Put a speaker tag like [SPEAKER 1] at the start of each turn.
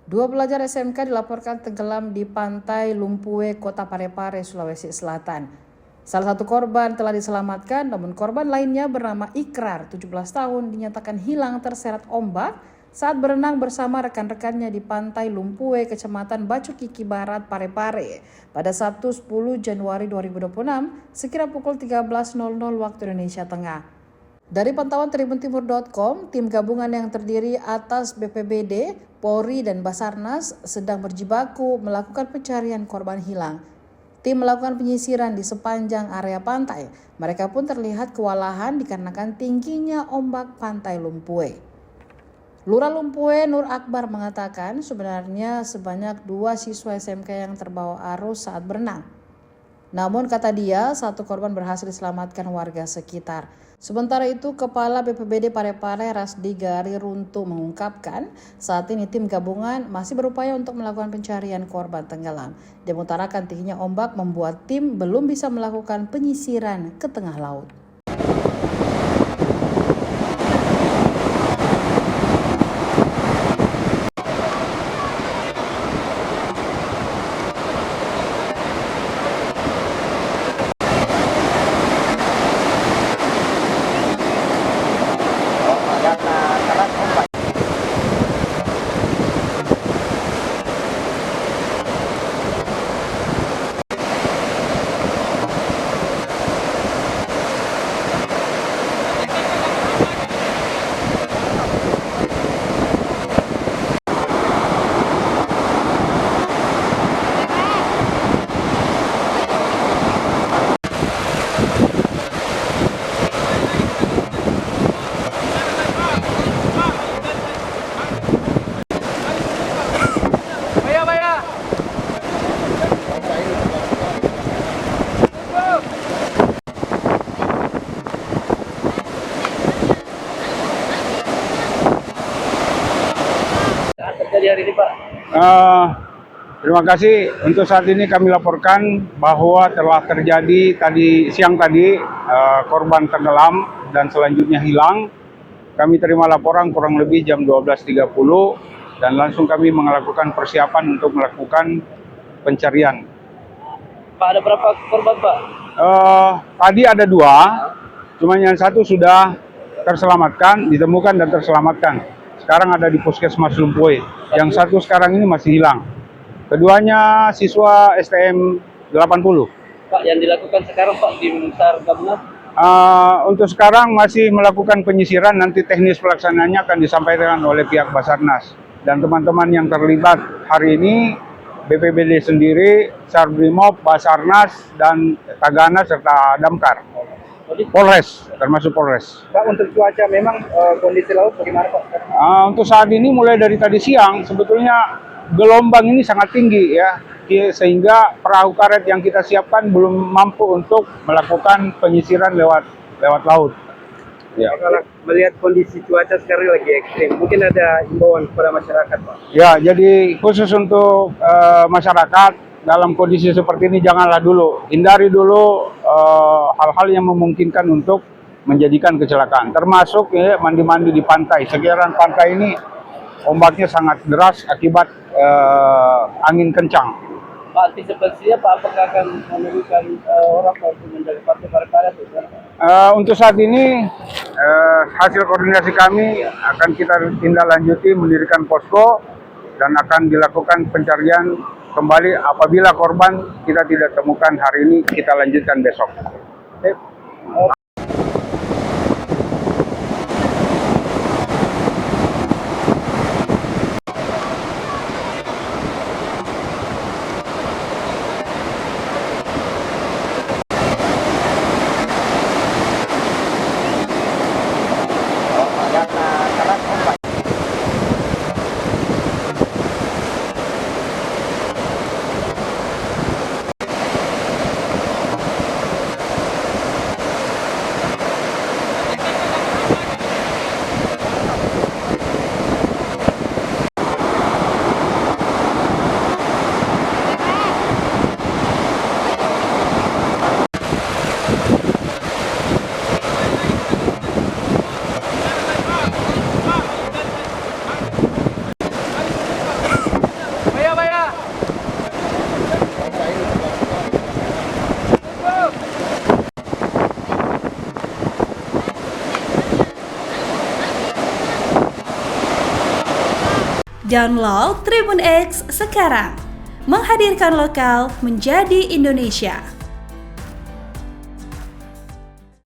[SPEAKER 1] Dua pelajar SMK dilaporkan tenggelam di pantai Lumpue, Kota Parepare, Sulawesi Selatan. Salah satu korban telah diselamatkan, namun korban lainnya bernama Ikrar, 17 tahun, dinyatakan hilang terseret ombak saat berenang bersama rekan-rekannya di pantai Lumpue, Kecamatan Bacukiki Barat, Parepare, pada Sabtu 10 Januari 2026, sekira pukul 13.00 waktu Indonesia Tengah. Dari pantauan tribuntimur.com, tim gabungan yang terdiri atas BPBD, Polri, dan Basarnas sedang berjibaku melakukan pencarian korban hilang. Tim melakukan penyisiran di sepanjang area pantai. Mereka pun terlihat kewalahan dikarenakan tingginya ombak pantai Lumpue. Lurah Lumpue Nur Akbar mengatakan sebenarnya sebanyak 2 siswa SMK yang terbawa arus saat berenang. Namun kata dia, satu korban berhasil diselamatkan warga sekitar. Sementara itu, Kepala BPBD Parepare Rasdi Gari Runtu mengungkapkan saat ini tim gabungan masih berupaya untuk melakukan pencarian korban tenggelam. Dia mengutarakan tingginya ombak membuat tim belum bisa melakukan penyisiran ke tengah laut.
[SPEAKER 2] Hari ini, Pak?
[SPEAKER 3] Terima kasih. Untuk saat ini kami laporkan bahwa telah terjadi siang tadi korban tenggelam dan selanjutnya hilang. Kami terima laporan kurang lebih jam 12.30 dan langsung kami melakukan persiapan untuk melakukan pencarian.
[SPEAKER 2] Pak, ada berapa korban, Pak?
[SPEAKER 3] Tadi ada 2, cuma yang satu sudah terselamatkan, ditemukan dan terselamatkan. Sekarang ada di Puskesmas Lumpue. Yang satu sekarang ini masih hilang. Keduanya siswa STM 80.
[SPEAKER 2] Pak, yang dilakukan sekarang, Pak, di SAR gabungan?
[SPEAKER 3] Untuk sekarang masih melakukan penyisiran, nanti teknis pelaksanaannya akan disampaikan oleh pihak Basarnas. Dan teman-teman yang terlibat hari ini, BPBD sendiri, SAR Brimob, Basarnas, dan Tagana, serta Damkar. Polres, termasuk Polres.
[SPEAKER 2] Pak, untuk cuaca memang kondisi laut bagaimana, Pak?
[SPEAKER 3] Untuk saat ini mulai dari tadi siang, sebetulnya gelombang ini sangat tinggi ya, sehingga perahu karet yang kita siapkan belum mampu untuk melakukan penyisiran lewat laut.
[SPEAKER 2] Ya. Kalau melihat kondisi cuaca sekarang lagi ekstrim, mungkin ada himbauan kepada masyarakat, Pak?
[SPEAKER 3] Ya, jadi khusus untuk masyarakat dalam kondisi seperti ini janganlah dulu, hindari dulu hal-hal yang memungkinkan untuk menjadikan kecelakaan, termasuk ya mandi-mandi di pantai. Sekitaran pantai ini ombaknya sangat deras akibat angin kencang.
[SPEAKER 2] Pak, antisipasinya Pak, apakah akan menurunkan orang untuk menjaga pantai Parepare?
[SPEAKER 3] Untuk saat ini hasil koordinasi kami akan kita tindak lanjuti mendirikan posko dan akan dilakukan pencarian kembali apabila korban kita tidak temukan hari ini, kita lanjutkan besok.
[SPEAKER 4] Download Tribun X sekarang. Menghadirkan lokal menjadi Indonesia.